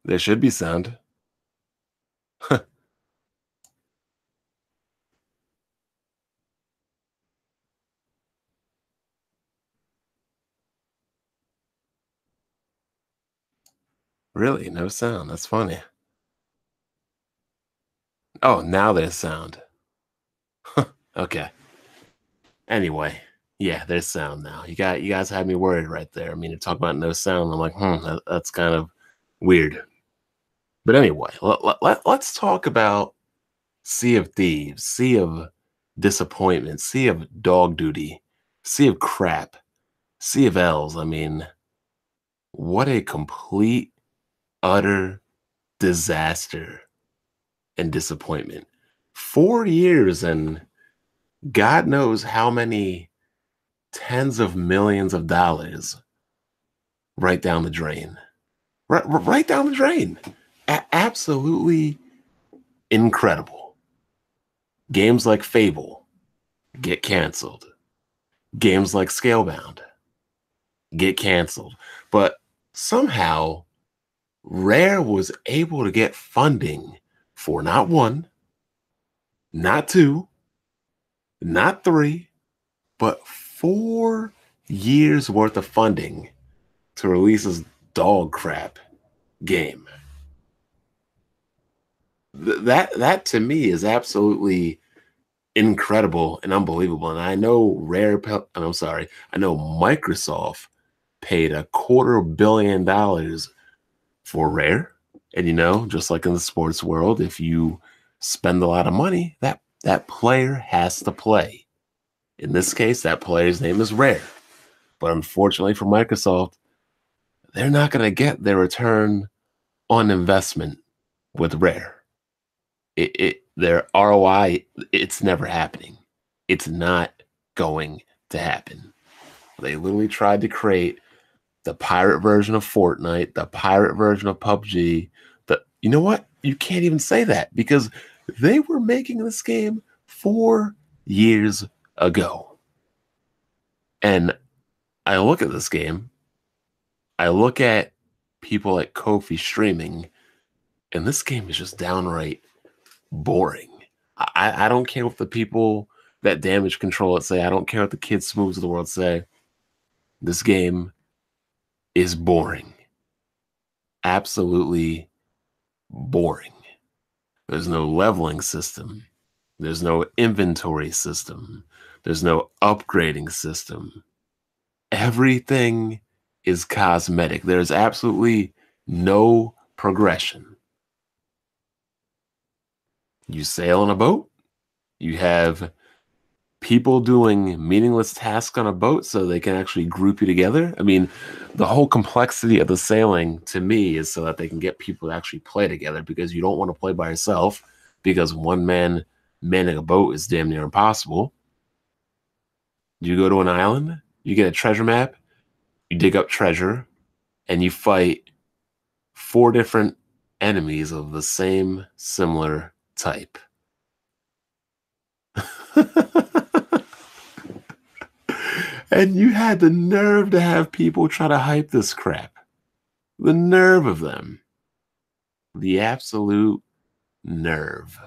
There should be sound. Really? No sound. That's funny. Oh, now there's sound. Okay. Anyway, yeah, there's sound now. You guys had me worried right there. I mean, to talk about no sound, I'm like, that's kind of weird. But anyway, let's talk about Sea of Thieves, Sea of Disappointment, Sea of Dog Duty, Sea of Crap, Sea of L's. I mean, what a complete, utter disaster and disappointment. 4 years and God knows how many tens of millions of dollars right down the drain. Right down the drain. Absolutely incredible. Games like Fable get canceled. Games like Scalebound get canceled. But somehow, Rare was able to get funding for not one, not two, not three, but 4 years worth of funding to release this dog crap game. That to me is absolutely incredible and unbelievable. And I know I'm sorry, I know Microsoft paid $250 million for Rare. And just like in the sports world, if you spend a lot of money, that player has to play. In this case, that player's name is Rare. But unfortunately for Microsoft, they're not going to get their return on investment with Rare. Their ROI, it's never happening. It's not going to happen. They literally tried to create the pirate version of Fortnite, the pirate version of PUBG. You know what? You can't even say that because they were making this game 4 years ago. And I look at this game, I look at people like Kofi streaming, and this game is just downright boring. I don't care what the people that damage control it say. I don't care what the kids smooths of the world say. This game is boring. Absolutely boring. There's no leveling system. There's no inventory system. There's no upgrading system. Everything is cosmetic. There's absolutely no progression. You sail on a boat. You have people doing meaningless tasks on a boat so they can actually group you together. I mean, the whole complexity of the sailing to me is so that they can get people to actually play together because you don't want to play by yourself because one man manning a boat is damn near impossible. You go to an island, you get a treasure map, you dig up treasure, and you fight 4 different enemies of the same similar type. And you had the nerve to have people try to hype this crap. The nerve of them. The absolute nerve.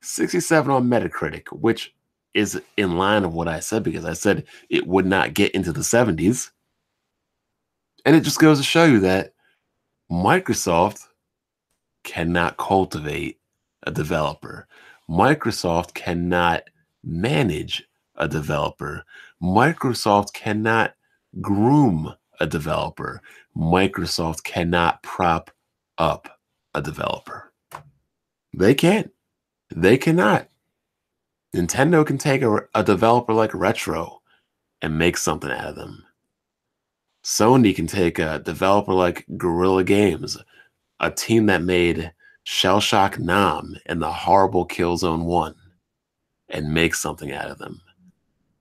67 on Metacritic, which is in line of what I said because I said it would not get into the 70s. And it just goes to show you that Microsoft cannot cultivate a developer. Microsoft cannot manage a developer. Microsoft cannot groom a developer. Microsoft cannot prop up a developer. They can't. They cannot. Nintendo can take a developer like Retro and make something out of them. Sony can take a developer like Guerrilla Games, a team that made Shell Shock Nam and the horrible Killzone 1, and make something out of them.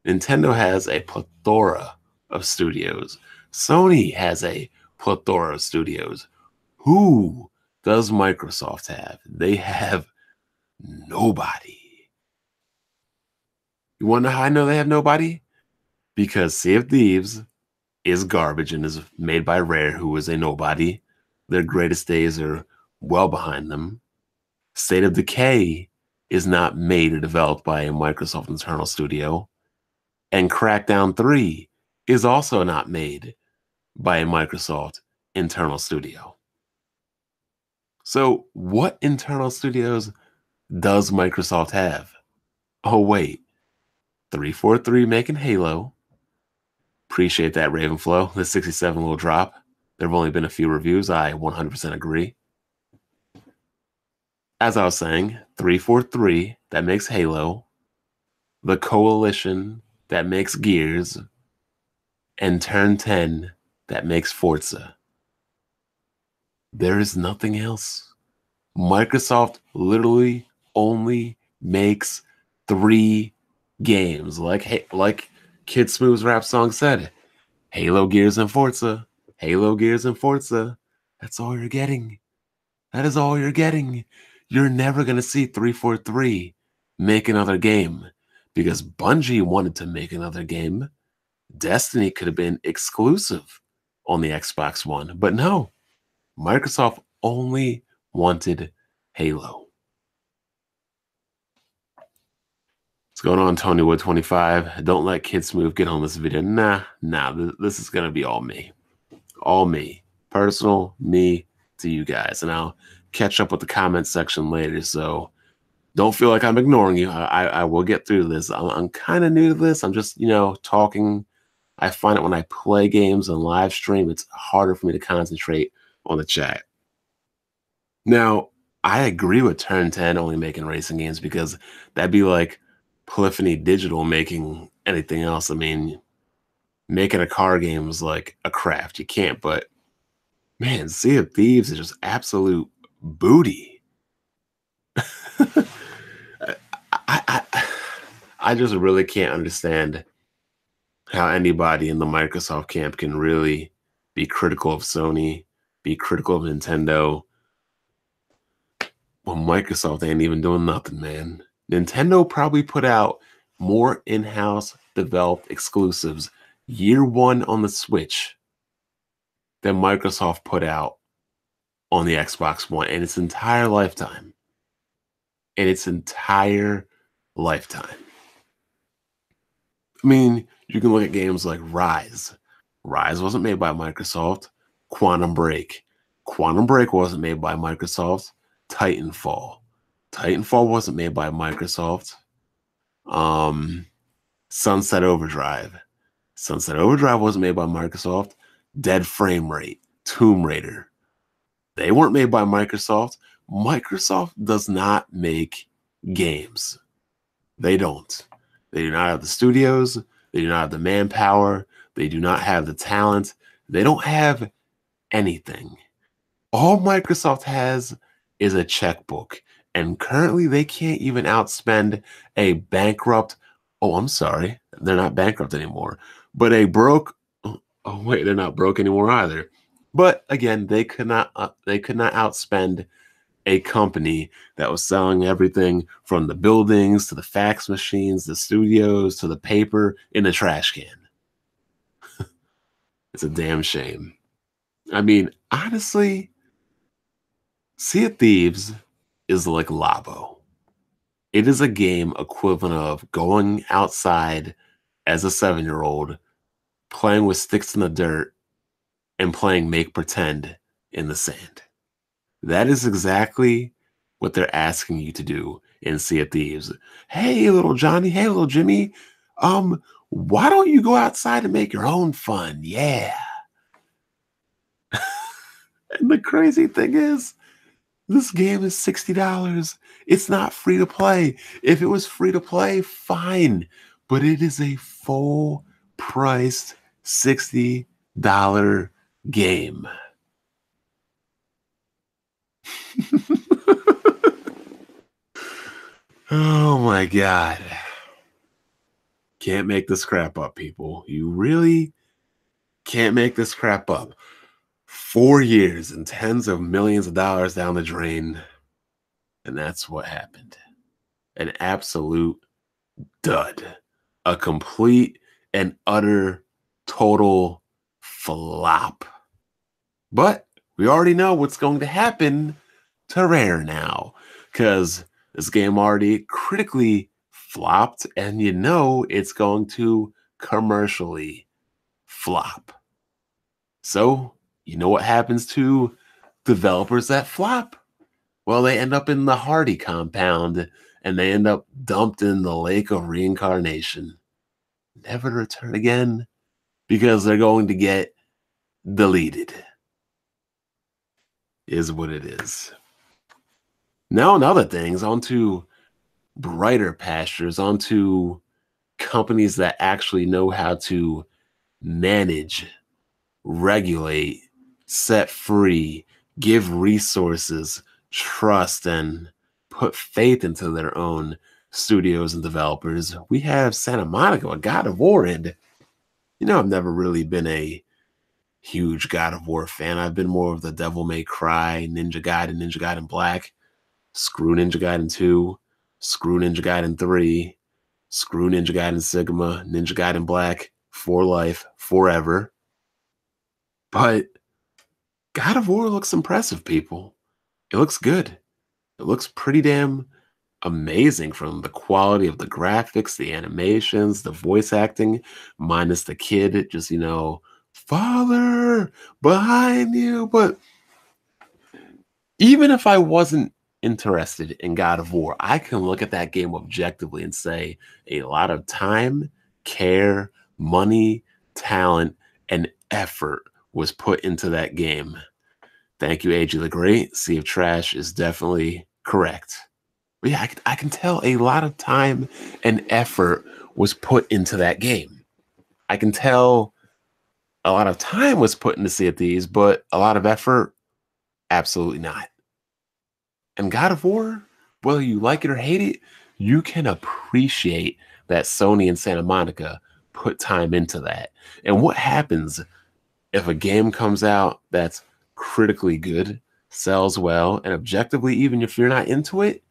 Nintendo has a plethora of studios. Sony has a plethora of studios. Who does Microsoft have? They have nobody. You want to know how I know they have nobody? Because Sea of Thieves is garbage and is made by Rare, who is a nobody. Their greatest days are well behind them. State of Decay is not made or developed by a Microsoft internal studio. And Crackdown 3 is also not made by a Microsoft internal studio. So, what internal studios does Microsoft have? Oh, wait. 343 making Halo. Appreciate that, Ravenflow. The 67 will drop. There have only been a few reviews. I 100% agree. As I was saying, 343 that makes Halo. The Coalition that makes Gears. And Turn 10 that makes Forza. There is nothing else. Microsoft literally only makes 3 games. Like Kid Smooth's rap song said, Halo, Gears, and Forza. Halo, Gears, and Forza. That's all you're getting. That is all you're getting. You're never going to see 343 make another game because Bungie wanted to make another game. Destiny could have been exclusive on the Xbox One, but no. Microsoft only wanted Halo. What's going on, Tony Wood 25? Don't let Kid Smooth get on this video. Nah, this is going to be all me. All me. Personal, me to you guys. And I'll catch up with the comment section later, so don't feel like I'm ignoring you. I will get through this. I'm kind of new to this. I'm just, talking. I find it when I play games and live stream, it's harder for me to concentrate on the chat. Now, I agree with Turn 10 only making racing games because that'd be like Polyphony Digital making anything else. I mean, making a car game is like a craft. You can't, but man, Sea of Thieves is just absolute booty. I just really can't understand how anybody in the Microsoft camp can really be critical of Sony, be critical of Nintendo, when Microsoft ain't even doing nothing, man. Nintendo probably put out more in-house developed exclusives year one on the Switch than Microsoft put out on the Xbox One in its entire lifetime. In its entire lifetime. I mean, you can look at games like Rise. Rise wasn't made by Microsoft. Quantum Break. Quantum Break wasn't made by Microsoft. Titanfall. Titanfall wasn't made by Microsoft. Sunset Overdrive. Sunset Overdrive wasn't made by Microsoft. Dead Frame Rate. Tomb Raider. They weren't made by Microsoft. Microsoft does not make games. They don't. They do not have the studios. They do not have the manpower. They do not have the talent. They don't have anything. All Microsoft has is a checkbook. And currently they can't even outspend a bankrupt, oh, I'm sorry, they're not bankrupt anymore, but a broke, oh wait, they're not broke anymore either. But again, they could not outspend a company that was selling everything from the buildings to the fax machines, the studios, to the paper in the trash can. It's a damn shame. I mean, honestly, Sea of Thieves is like Labo. It is a game equivalent of going outside as a 7-year-old, playing with sticks in the dirt, and playing make pretend in the sand. That is exactly what they're asking you to do in Sea of Thieves. Hey, little Johnny. Hey, little Jimmy. Why don't you go outside and make your own fun? Yeah. And the crazy thing is, this game is $60. It's not free to play. If it was free to play, fine. But it is a full priced $60 game. Oh my God. Can't make this crap up, people. You really can't make this crap up. 4 years and tens of millions of dollars down the drain. And that's what happened. An absolute dud. A complete and utter total flop. But We already know what's going to happen to Rare now because this game already critically flopped, and you know it's going to commercially flop. So, you know what happens to developers that flop? Well, they end up in the Hardy compound and they end up dumped in the lake of reincarnation, never to return again because they're going to get deleted. Is what it is. Now, on other things, onto brighter pastures, onto companies that actually know how to manage, regulate, set free, give resources, trust, and put faith into their own studios and developers. We have Santa Monica, a God of War, and I've never really been a huge God of War fan. I've been more of the Devil May Cry, Ninja Gaiden Black, screw Ninja Gaiden 2, screw Ninja Gaiden 3, screw Ninja Gaiden Sigma, Ninja Gaiden Black, for life, forever. But God of War looks impressive, people. It looks good. It looks pretty damn amazing from the quality of the graphics, the animations, the voice acting, minus the kid just, father behind you. But even if I wasn't interested in God of War, I can look at that game objectively and say a lot of time, care, money, talent, and effort was put into that game. Thank you, AG the Great. Sea of Trash is definitely correct. But yeah, I can tell a lot of time and effort was put into that game. I can tell a lot of time was put into Sea of Thieves, but a lot of effort, absolutely not. And God of War, whether you like it or hate it, you can appreciate that Sony and Santa Monica put time into that. And what happens if a game comes out that's critically good, sells well, and objectively, even if you're not into it,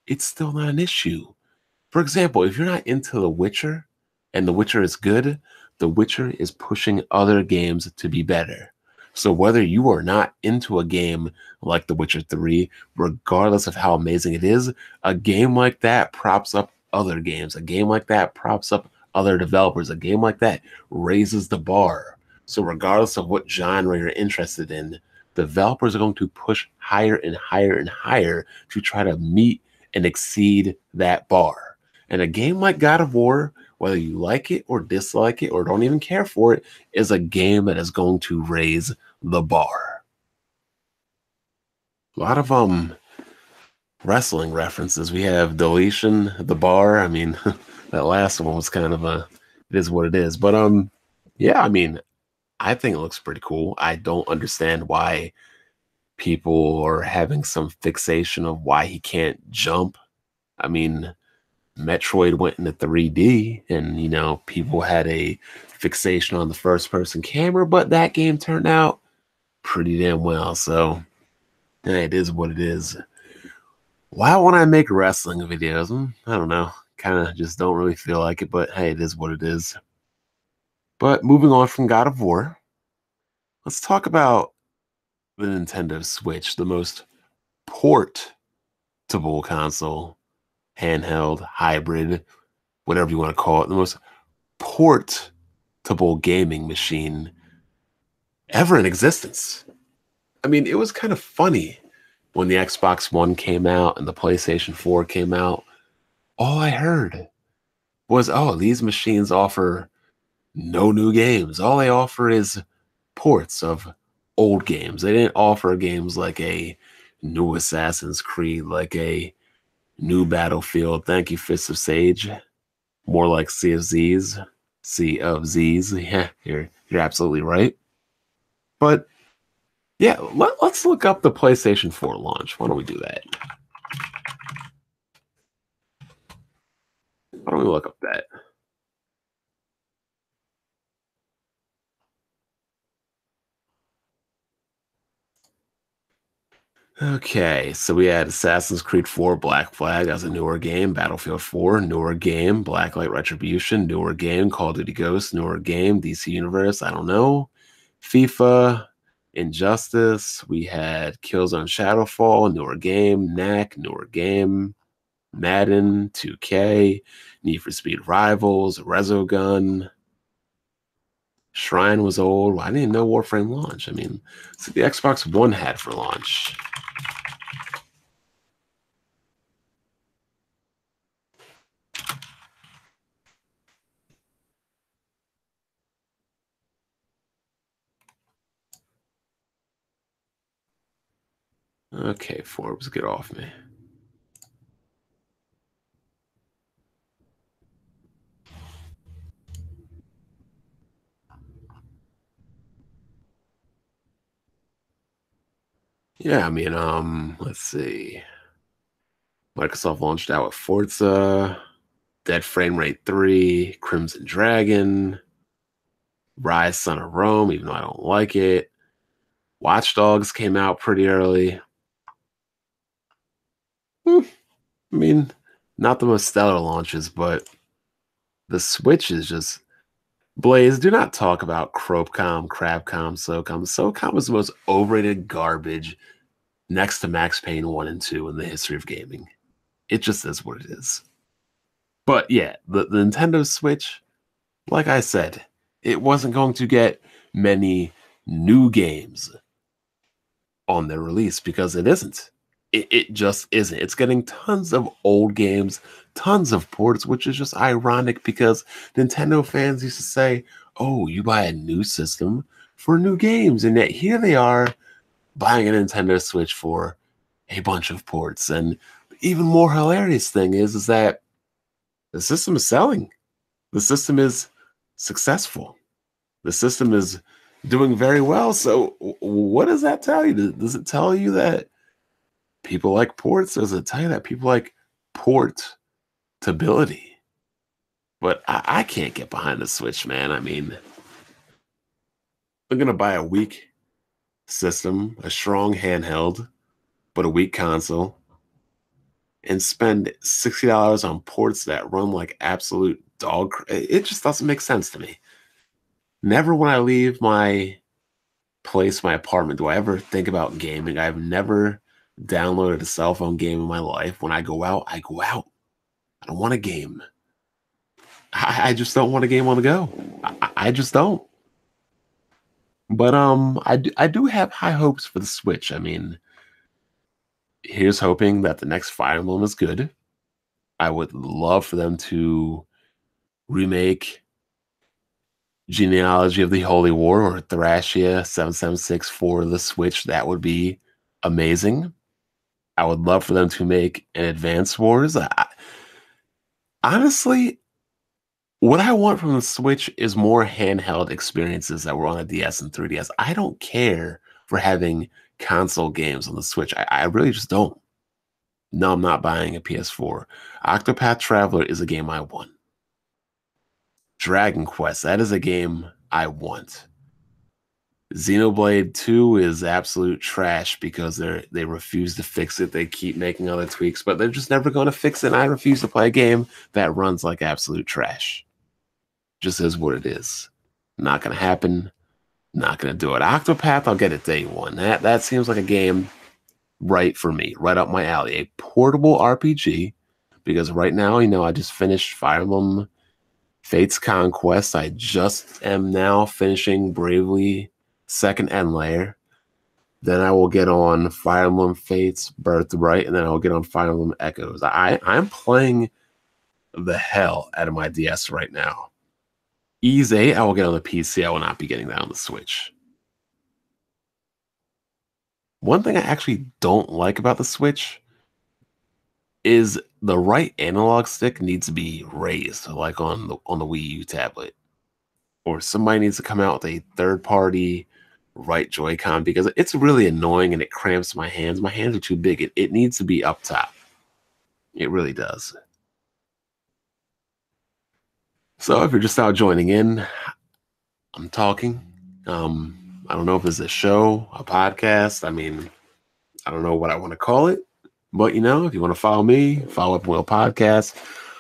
it's still not an issue. For example, if you're not into The Witcher and The Witcher is good, The Witcher is pushing other games to be better. So whether you are not into a game like The Witcher 3, regardless of how amazing it is, a game like that props up other games. A game like that props up other developers. A game like that raises the bar. So regardless of what genre you're interested in, developers are going to push higher and higher and higher to try to meet and exceed that bar. And a game like God of War, whether you like it or dislike it or don't even care for it, is a game that is going to raise the bar. A lot of wrestling references. We have Deletion, the bar. I mean, that last one was kind of it is what it is. But yeah, I mean, I think it looks pretty cool. I don't understand why people are having some fixation of why he can't jump. I mean, Metroid went into 3D and, people had a fixation on the first person camera, but that game turned out pretty damn well. So it is what it is. Why won't I make wrestling videos? I don't know. Kind of just don't really feel like it, but hey, it is what it is. But moving on from God of War, let's talk about the Nintendo Switch, the most portable console, handheld, hybrid, whatever you want to call it, the most portable gaming machine ever in existence. I mean, it was kind of funny when the Xbox One came out and the PlayStation 4 came out. All I heard was, oh, these machines offer no new games. All they offer is ports of old games. They didn't offer games like a new Assassin's Creed, like a new Battlefield. Thank you, Fist of Sage. More like Sea of Z's. Sea of Z's. Yeah, you're absolutely right. But yeah, let's look up the PlayStation 4 launch. Why don't we do that? Why don't we look up that? Okay, so we had Assassin's Creed 4 Black Flag as a newer game, Battlefield 4, newer game, Blacklight Retribution, newer game, Call of Duty Ghosts, newer game, DC Universe, I don't know, FIFA, Injustice. We had Killzone Shadowfall, newer game. Knack, newer game. Madden, 2K, Need for Speed Rivals, Resogun. Shrine was old. I didn't know Warframe launch. I mean, so the Xbox One had for launch. Okay, Forbes, get off me. Yeah, I mean, let's see. Microsoft launched out with Forza, Dead Frame Rate 3, Crimson Dragon, Rise Son of Rome, even though I don't like it. Watch Dogs came out pretty early. I mean, not the most stellar launches, but the Switch is just Blaze. Do not talk about Cropcom, Crapcom, SOCOM. SOCOM is the most overrated garbage next to Max Payne 1 and 2 in the history of gaming. It just is what it is. But yeah, the Nintendo Switch, like I said, it wasn't going to get many new games on their release because it isn't. It just isn't. It's getting tons of old games, tons of ports, which is just ironic because Nintendo fans used to say, oh, you buy a new system for new games. And yet here they are buying a Nintendo Switch for a bunch of ports. And even more hilarious thing is that the system is selling. The system is successful. The system is doing very well. So what does that tell you? Does it tell you that people like ports? Does it tell you that people like portability? But I can't get behind the Switch, man. I mean, I'm going to buy a weak system, a strong handheld, but a weak console, and spend $60 on ports that run like absolute dog. It just doesn't make sense to me. Never when I leave my place, my apartment, do I ever think about gaming. I've never downloaded a cell phone game in my life. When I go out, I go out. I don't want a game. I just don't want a game on the go. I just don't. But I do have high hopes for the Switch. I mean, here's hoping that the next Fire Emblem is good. I would love for them to remake Genealogy of the Holy War or Thrashia 776 for the Switch. That would be amazing. I would love for them to make an Advance Wars. Honestly, what I want from the Switch is more handheld experiences that were on a DS and 3DS. I don't care for having console games on the Switch. I really just don't. No, I'm not buying a PS4. Octopath Traveler is a game I want. Dragon Quest, that is a game I want. Xenoblade 2 is absolute trash because they refuse to fix it. They keep making other tweaks, but they're just never going to fix it. And I refuse to play a game that runs like absolute trash. Just is what it is. Not going to happen. Not going to do it. Octopath, I'll get it day one. That seems like a game right for me, right up my alley. A portable RPG, because right now, I just finished Fire Emblem Fate's Conquest. I just am now finishing Bravely Second End Layer. Then I will get on Fire Emblem Fate's Birthright, and then I will get on Fire Emblem Echoes. I'm playing the hell out of my DS right now. Ease 8, I will get on the PC. I will not be getting that on the Switch. One thing I actually don't like about the Switch is the right analog stick needs to be raised, like on the Wii U tablet. Or somebody needs to come out with a third-party right Joy-Con because it's really annoying and it cramps my hands. My hands are too big. It needs to be up top. It really does. So if you're just now joining in, I'm talking. I don't know if it's a show, a podcast. I mean, I don't know what I want to call it. But, if you want to follow me, follow Up Will Podcast,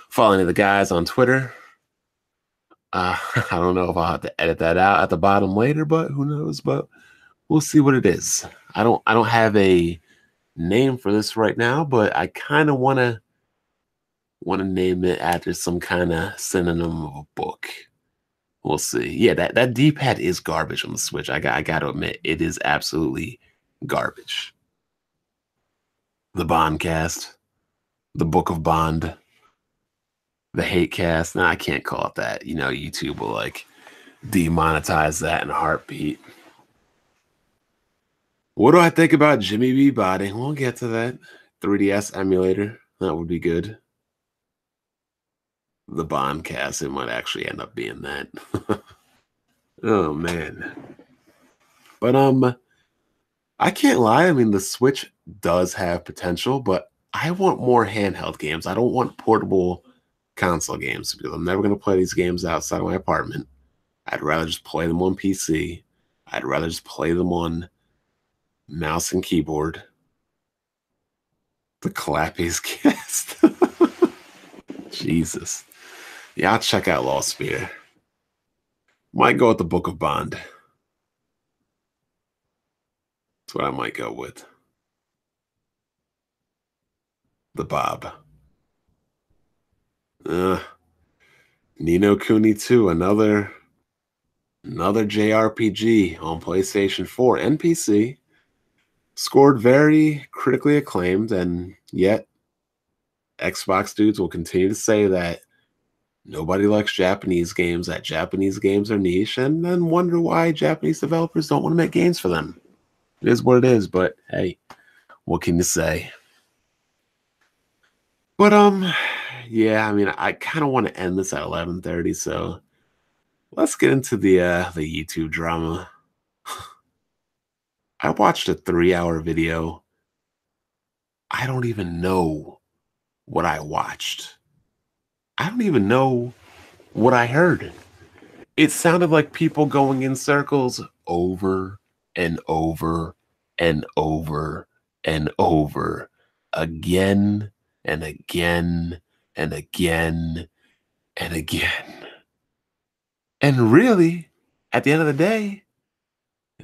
follow any of the guys on Twitter. I don't know if I'll have to edit that out at the bottom later, but who knows? But we'll see what it is. I don't have a name for this right now, but I kind of want to name it after some kind of synonym of a book. We'll see. Yeah, that D-pad is garbage on the Switch. I got to admit, it is absolutely garbage. The Bondcast, the Book of Bond, the Hate Cast. No, I can't call it that. YouTube will like demonetize that in a heartbeat. What do I think about Jimmy B Body? We'll get to that. 3DS emulator. That would be good. The Bondcast, it might actually end up being that. Oh man. But I can't lie. I mean, the Switch does have potential, but I want more handheld games. I don't want portable console games because I'm never going to play these games outside of my apartment. I'd rather just play them on PC. I'd rather just play them on mouse and keyboard. The Clappies cast. Jesus. Yeah, I'll check out Lost Sphere. Might go with the Book of Bond. That's what I might go with. The Bob. Nino Kuni 2, another JRPG on PlayStation 4 and PC. Scored very critically acclaimed, and yet Xbox dudes will continue to say that nobody likes Japanese games, that Japanese games are niche, and then wonder why Japanese developers don't want to make games for them. It is what it is, but hey, what can you say? But yeah, I mean, I kind of want to end this at 11:30, so let's get into the YouTube drama. I watched a 3-hour video. I don't even know what I watched. I don't even know what I heard. It sounded like people going in circles over and over and over and over again and again and again and again. And really, at the end of the day,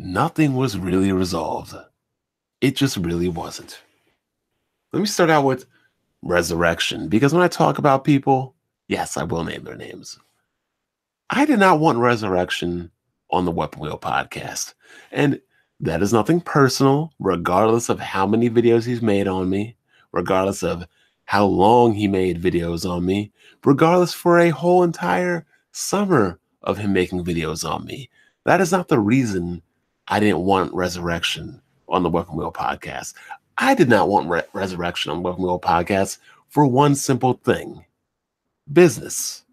nothing was really resolved. It just really wasn't. Let me start out with Resurrection, because when I talk about people, yes, I will name their names. I did not want Resurrection on the Weapon Wheel podcast. And that is nothing personal, regardless of how many videos he's made on me, regardless of how long he made videos on me, regardless for a whole entire summer of him making videos on me. That is not the reason I didn't want Resurrection on the Weapon Wheel podcast. I did not want Resurrection on the Weapon Wheel podcast for one simple thing: business.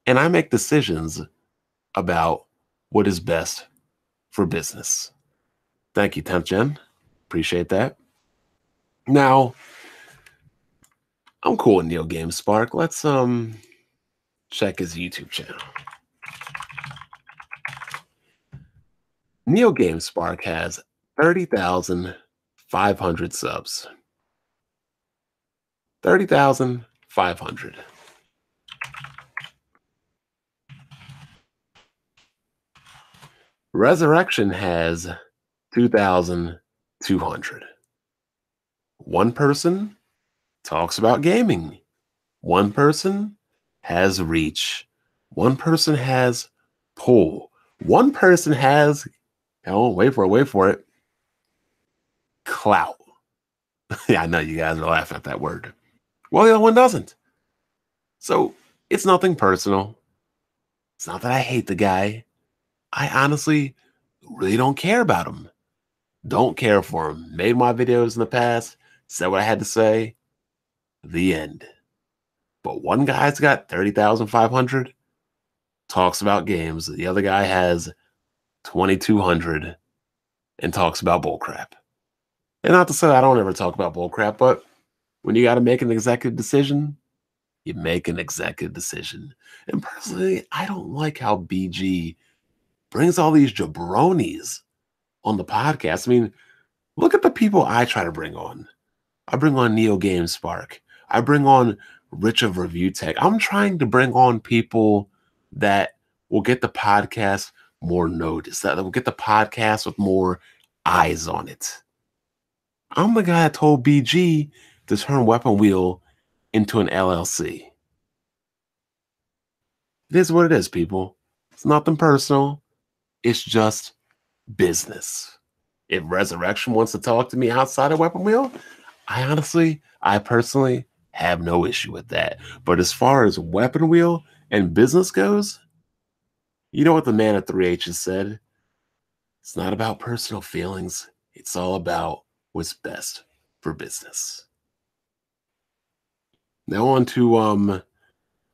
And I make decisions about what is best for business. Thank you, 10th Gen. Appreciate that. Now, I'm cool with Neil Game Spark. Let's check his YouTube channel. Neil Game Spark has 30,500 subs. 30,500. Resurrection has 2,200. One person talks about gaming. One person has reach. One person has pull. One person has, oh, wait for it, clout. Yeah, I know you guys are laughing at that word. Well, the other one doesn't. So it's nothing personal. It's not that I hate the guy. I honestly really don't care about him. Don't care for him. Made my videos in the past, said what I had to say. The end. But one guy's got 30,500, talks about games. The other guy has 2,200 and talks about bullcrap. And not to say I don't ever talk about bullcrap, but when you got to make an executive decision, you make an executive decision. And personally, I don't like how BG brings all these jabronis on the podcast. I mean, look at the people I try to bring on. I bring on Neo Game Spark. I bring on Rich of Review Tech. I'm trying to bring on people that will get the podcast more notice, that will get the podcast with more eyes on it. I'm the guy that told BG to turn Weapon Wheel into an LLC. It is what it is, people. It's nothing personal. It's just business. If Resurrection wants to talk to me outside of Weapon Wheel, I personally have no issue with that. But as far as Weapon Wheel and business goes, you know what the man at 3H's said? It's not about personal feelings. It's all about what's best for business. Now on to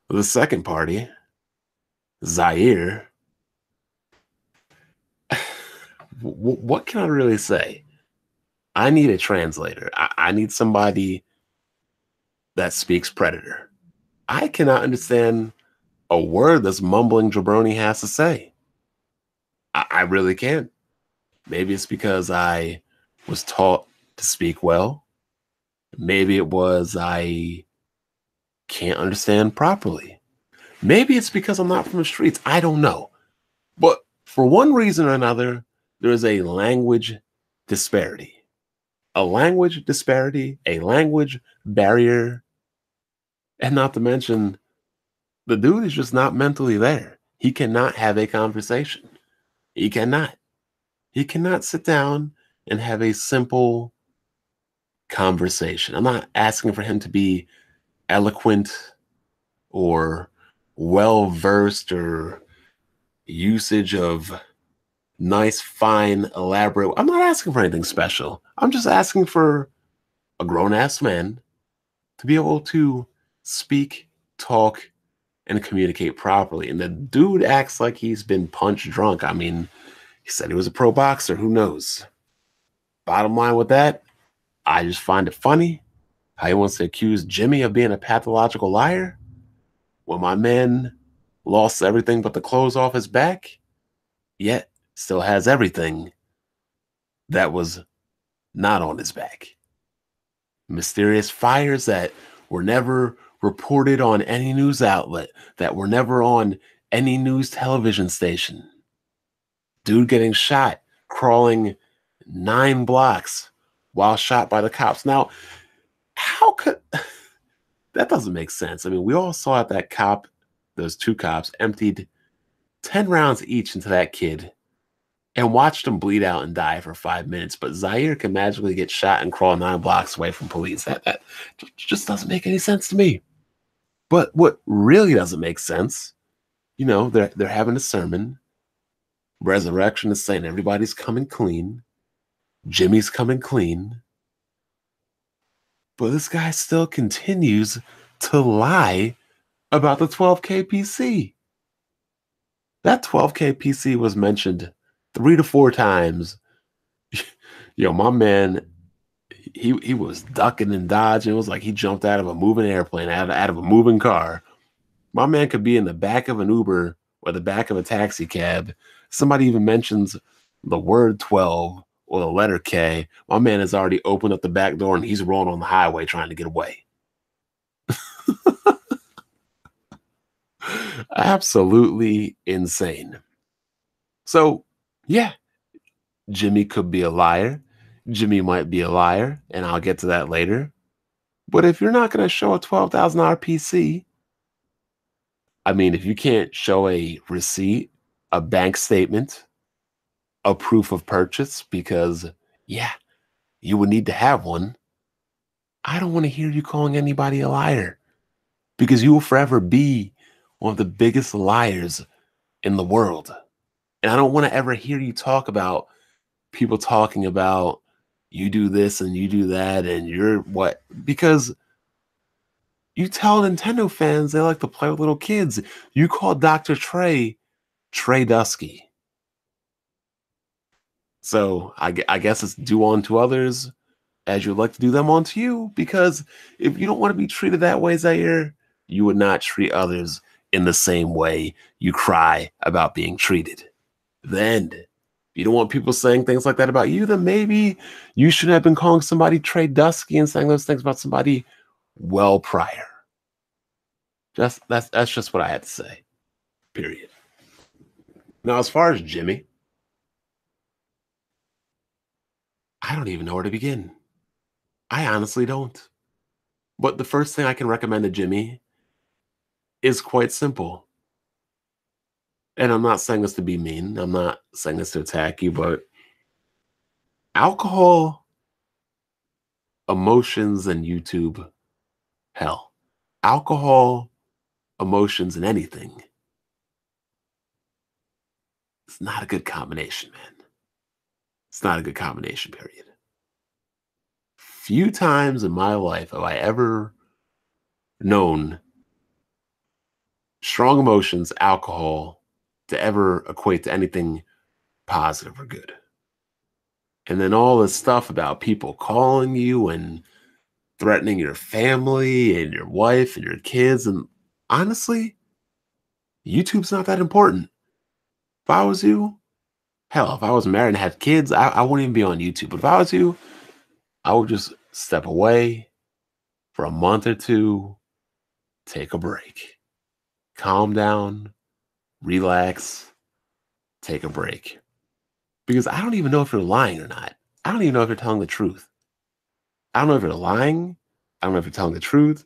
the second party, Zaire. What can I really say? I need a translator. I need somebody that speaks Predator. I cannot understand a word this mumbling jabroni has to say. I really can't. Maybe it's because I was taught to speak well. Maybe it was I can't understand properly. Maybe it's because I'm not from the streets. I don't know. But for one reason or another, there is a language disparity. A language disparity, a language barrier, and not to mention, the dude is just not mentally there. He cannot have a conversation. He cannot. He cannot sit down and have a simple conversation. I'm not asking for him to be eloquent or well-versed or usage of nice, fine, elaborate. I'm not asking for anything special. I'm just asking for a grown-ass man to be able to speak, talk, and communicate properly. And the dude acts like he's been punch drunk. I mean, he said he was a pro boxer. Who knows? Bottom line with that, I just find it funny how he wants to accuse Jimmy of being a pathological liar when my man lost everything but the clothes off his back, yet still has everything that was not on his back. Mysterious fires that were never reported on any news outlet, that were never on any news television station. Dude getting shot, crawling 9 blocks while shot by the cops. Now, how could that doesn't make sense? I mean, we all saw that those 2 cops emptied 10 rounds each into that kid and watched him bleed out and die for 5 minutes. But Zaire can magically get shot and crawl 9 blocks away from police. That just doesn't make any sense to me. But what really doesn't make sense, they're having a sermon. Resurrection is saying everybody's coming clean. Jimmy's coming clean. But this guy still continues to lie about the 12K PC. That 12K PC was mentioned 3 to 4 times. My man, he was ducking and dodging. It was like he jumped out of a moving airplane, out of a moving car. My man could be in the back of an Uber or the back of a taxi cab. Somebody even mentions the word 12 or the letter K. My man has already opened up the back door and he's rolling on the highway trying to get away. Absolutely insane. So, yeah, Jimmy could be a liar. Jimmy might be a liar, and I'll get to that later. But if you're not going to show a $12,000 PC, I mean, if you can't show a receipt, a bank statement, a proof of purchase, because, yeah, you would need to have one, I don't want to hear you calling anybody a liar, because you will forever be one of the biggest liars in the world. And I don't want to ever hear you talk about people talking about you do this and you do that and you're what, because you tell Nintendo fans they like to play with little kids. You call Dr. Trey Dusky. So I guess it's do unto others as you'd like to do them unto you, because if you don't want to be treated that way, Zaire, you would not treat others in the same way you cry about being treated. Then, if you don't want people saying things like that about you, then maybe you should have been calling somebody Trey Dusky and saying those things about somebody well prior. That's just what I had to say. Period. Now, as far as Jimmy, I don't even know where to begin. I honestly don't. But the first thing I can recommend to Jimmy is quite simple. And I'm not saying this to be mean. I'm not saying this to attack you, but alcohol, emotions, and YouTube, hell, alcohol, emotions, and anything, it's not a good combination, man. It's not a good combination, period. Few times in my life have I ever known strong emotions, alcohol, to ever equate to anything positive or good. And then all this stuff about people calling you and threatening your family and your wife and your kids. And honestly, YouTube's not that important. If I was you, hell, if I was married and had kids, I wouldn't even be on YouTube. But if I was you, I would just step away for a month or two, take a break, calm down, relax, take a break. Because I don't even know if you're lying or not. I don't even know if you're telling the truth. I don't know if you're lying. I don't know if you're telling the truth.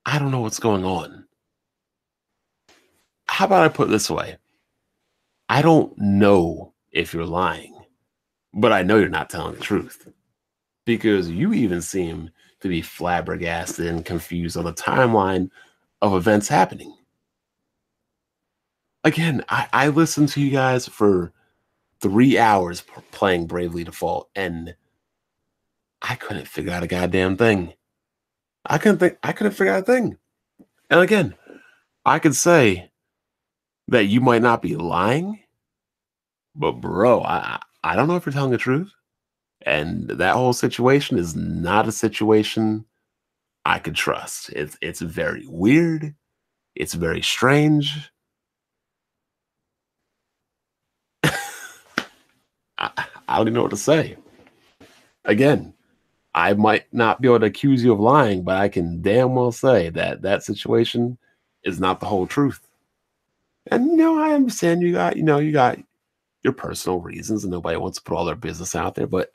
I don't know what's going on. How about I put it this way? I don't know if you're lying, but I know you're not telling the truth because you even seem to be flabbergasted and confused on the timeline of events happening. Again, I listened to you guys for 3 hours playing Bravely Default, and I couldn't figure out a goddamn thing. I couldn't figure out a thing. And again, I could say that you might not be lying, but bro, I don't know if you're telling the truth. And that whole situation is not a situation I could trust. It's very weird. It's very strange. I don't even know what to say. Again, I might not be able to accuse you of lying, but I can damn well say that that situation is not the whole truth. And I understand you got your personal reasons, and nobody wants to put all their business out there, but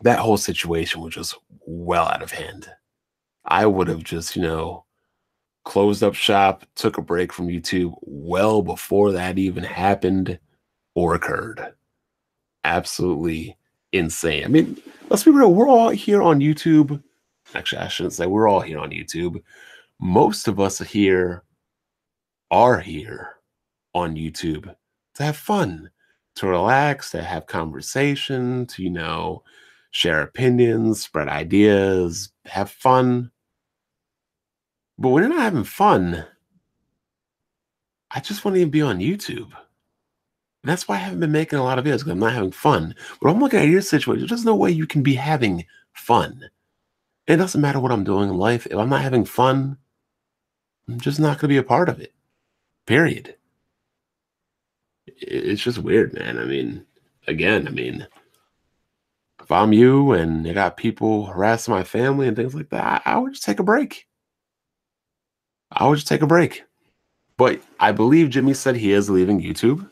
that whole situation was just well out of hand. I would have just, closed up shop, took a break from YouTube well before that even happened or occurred. Absolutely insane. I mean, let's be real. We're all here on YouTube. Actually, I shouldn't say we're all here on YouTube. Most of us are here on YouTube to have fun, to relax, to have conversation, to, share opinions, spread ideas, have fun. But when you're not having fun, I just want to be on YouTube. And that's why I haven't been making a lot of videos because I'm not having fun. But I'm looking at your situation. There's no way you can be having fun. It doesn't matter what I'm doing in life. If I'm not having fun, I'm just not going to be a part of it. Period. It's just weird, man. I mean, again, if I'm you and you got people harassing my family and things like that, I would just take a break. I would just take a break. But I believe Jimmy said he is leaving YouTube.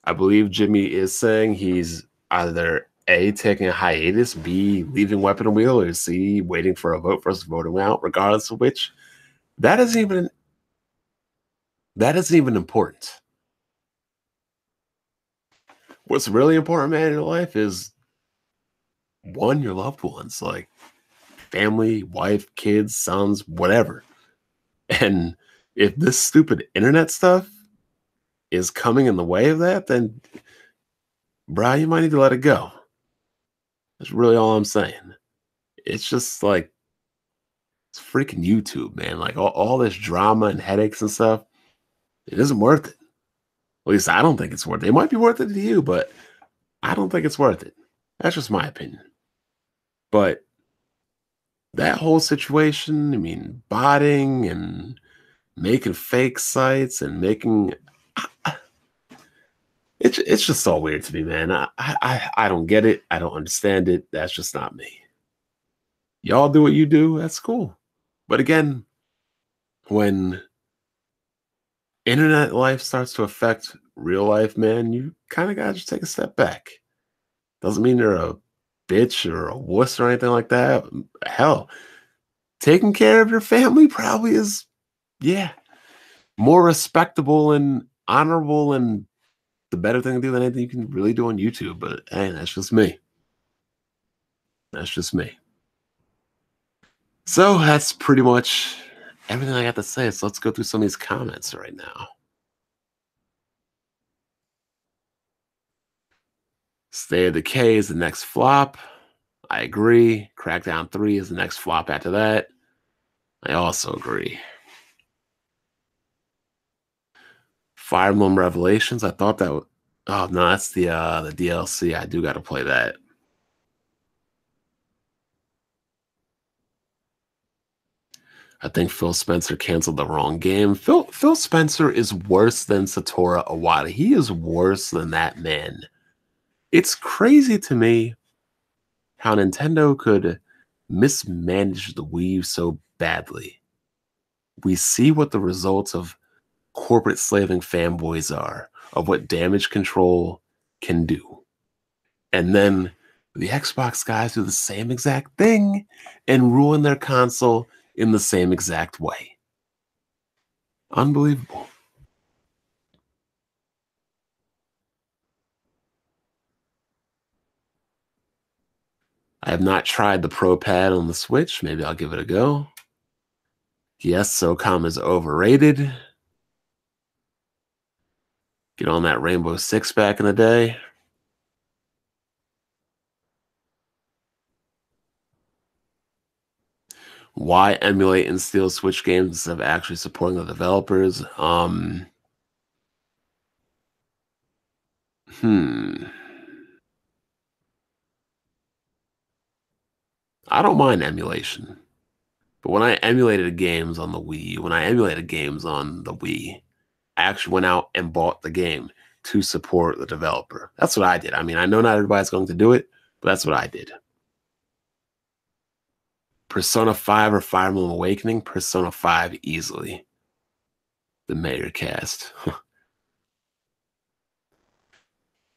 I believe Jimmy is saying he's either A, taking a hiatus, B, leaving Weapon and Wheel, or C, waiting for a vote versus voting out, regardless of which. That isn't even important. What's really important, man, in your life is one, your loved ones, like family, wife, kids, sons, whatever. And if this stupid internet stuff is coming in the way of that, then, bro, you might need to let it go. That's really all I'm saying. It's just like, it's freaking YouTube, man. Like all this drama and headaches and stuff, it isn't worth it. At least I don't think it's worth it. It might be worth it to you, but I don't think it's worth it. That's just my opinion. But that whole situation, botting and making fake sites and making it's just all weird to me, man. I don't get it. I don't understand it. That's just not me. Y'all do what you do. That's cool. But again, when internet life starts to affect real life, man, you kind of gotta just take a step back. Doesn't mean you're a bitch or a wuss or anything like that. Hell, taking care of your family probably is, yeah, more respectable and honorable and the better thing to do than anything you can really do on YouTube. But hey, that's just me. That's just me. So that's pretty much everything I got to say. So let's go through some of these comments right now. State of Decay is the next flop. I agree. Crackdown 3 is the next flop after that. I also agree. Fire Emblem Revelations. I thought that would. Oh no, that's the DLC. I do got to play that. I think Phil Spencer canceled the wrong game. Phil Spencer is worse than Satoru Iwata. He is worse than that man. It's crazy to me how Nintendo could mismanage the Wii U so badly. We see what the results of corporate slaving fanboys are, of what damage control can do. And then the Xbox guys do the same exact thing and ruin their console in the same exact way. Unbelievable. I have not tried the Pro Pad on the Switch. Maybe I'll give it a go. Yes, SOCOM is overrated. Get on that Rainbow Six back in the day. Why emulate and steal Switch games instead of actually supporting the developers? Hmm. I don't mind emulation. But when I emulated games on the Wii, when I emulated games on the Wii, I actually went out and bought the game to support the developer. That's what I did. I mean, I know not everybody's going to do it, but that's what I did. Persona 5 or Fire Emblem Awakening? Persona 5 easily. The Mayor cast.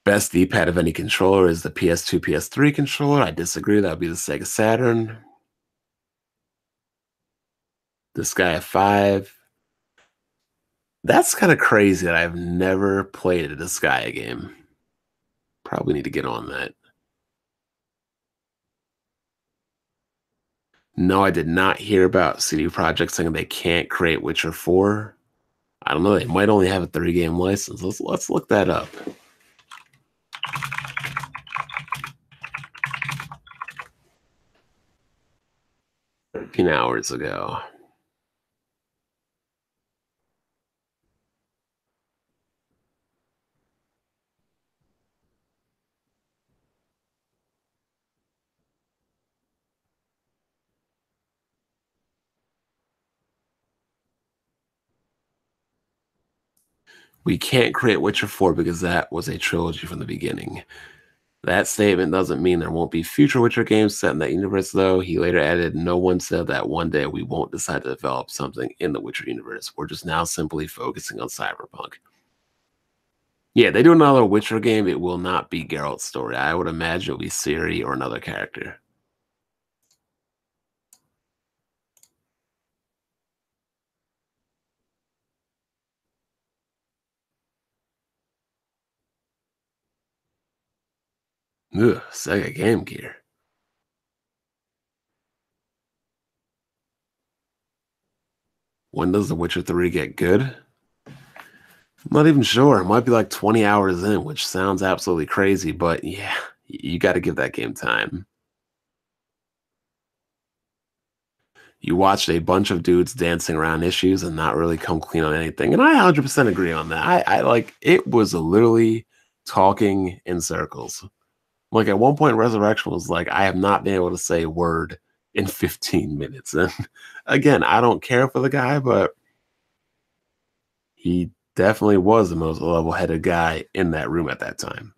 Best D-pad of any controller is the PS2, PS3 controller. I disagree. That would be the Sega Saturn. This guy at 5. That's kind of crazy that I've never played a Disgaea game. Probably need to get on that. No, I did not hear about CD Projekt saying they can't create Witcher 4. I don't know. They might only have a 3-game license. Let's look that up. 13 hours ago. We can't create Witcher 4 because that was a trilogy from the beginning. That statement doesn't mean there won't be future Witcher games set in that universe, though. He later added, no one said that one day we won't decide to develop something in the Witcher universe. We're just now simply focusing on Cyberpunk. Yeah, they do another Witcher game. It will not be Geralt's story. I would imagine it'll be Ciri or another character. Ugh, Sega Game Gear. When does The Witcher 3 get good? I'm not even sure. It might be like 20 hours in, which sounds absolutely crazy, but yeah, you got to give that game time. You watched a bunch of dudes dancing around issues and not really come clean on anything. And I 100% agree on that. I like it was literally talking in circles. Like at one point, Resurrection was like, I have not been able to say a word in 15 minutes. And again, I don't care for the guy, but he definitely was the most level headed guy in that room at that time.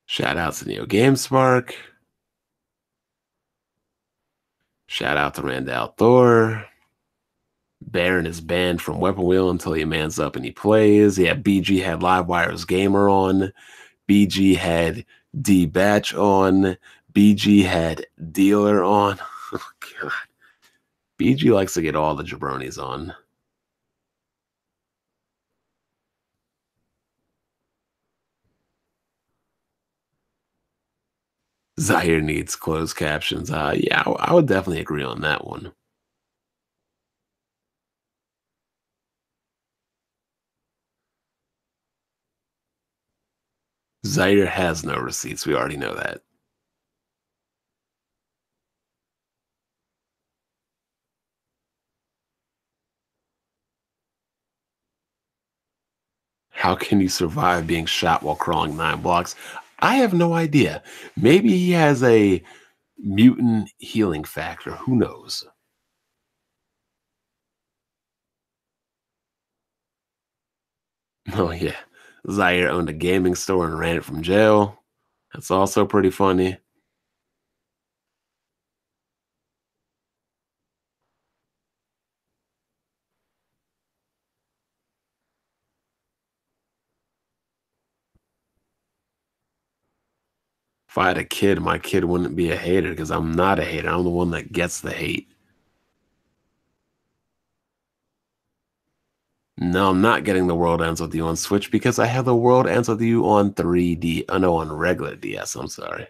Shout out to Neo GameSpark. Shout out to Randall Thor. Baron is banned from Weapon Wheel until he mans up and he plays. Yeah, BG had Livewire's Gamer on. BG had D Batch on. BG had Dealer on. Oh, God. BG likes to get all the jabronis on. Zaire needs closed captions. Yeah, I would definitely agree on that one. Zaire has no receipts. We already know that. How can you survive being shot while crawling 9 blocks? I have no idea. Maybe he has a mutant healing factor. Who knows? Oh, yeah. Zaire owned a gaming store and ran it from jail. That's also pretty funny. If I had a kid, my kid wouldn't be a hater because I'm not a hater. I'm the one that gets the hate. No, I'm not getting the World Ends With You on Switch because I have the World Ends With You on 3D. Oh, no, on regular DS. I'm sorry.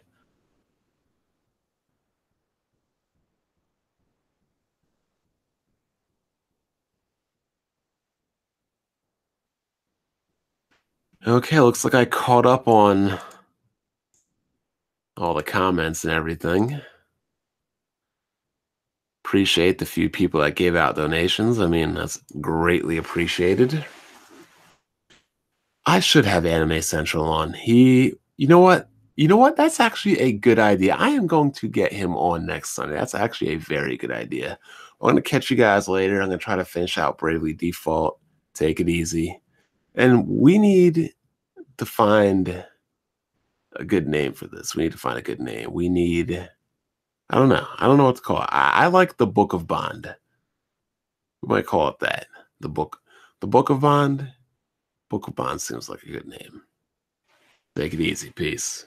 Okay, looks like I caught up on all the comments and everything. Appreciate the few people that gave out donations. I mean, that's greatly appreciated. I should have Anime Central on. You know what? You know what? That's actually a good idea. I am going to get him on next Sunday. That's actually a very good idea. I'm going to catch you guys later. I'm going to try to finish out Bravely Default. Take it easy. And we need to find a good name for this. We need to find a good name. We need, I don't know. I don't know what to call it. I like the Book of Bond. We might call it that. The Book of Bond. Book of Bond seems like a good name. Take it easy. Peace.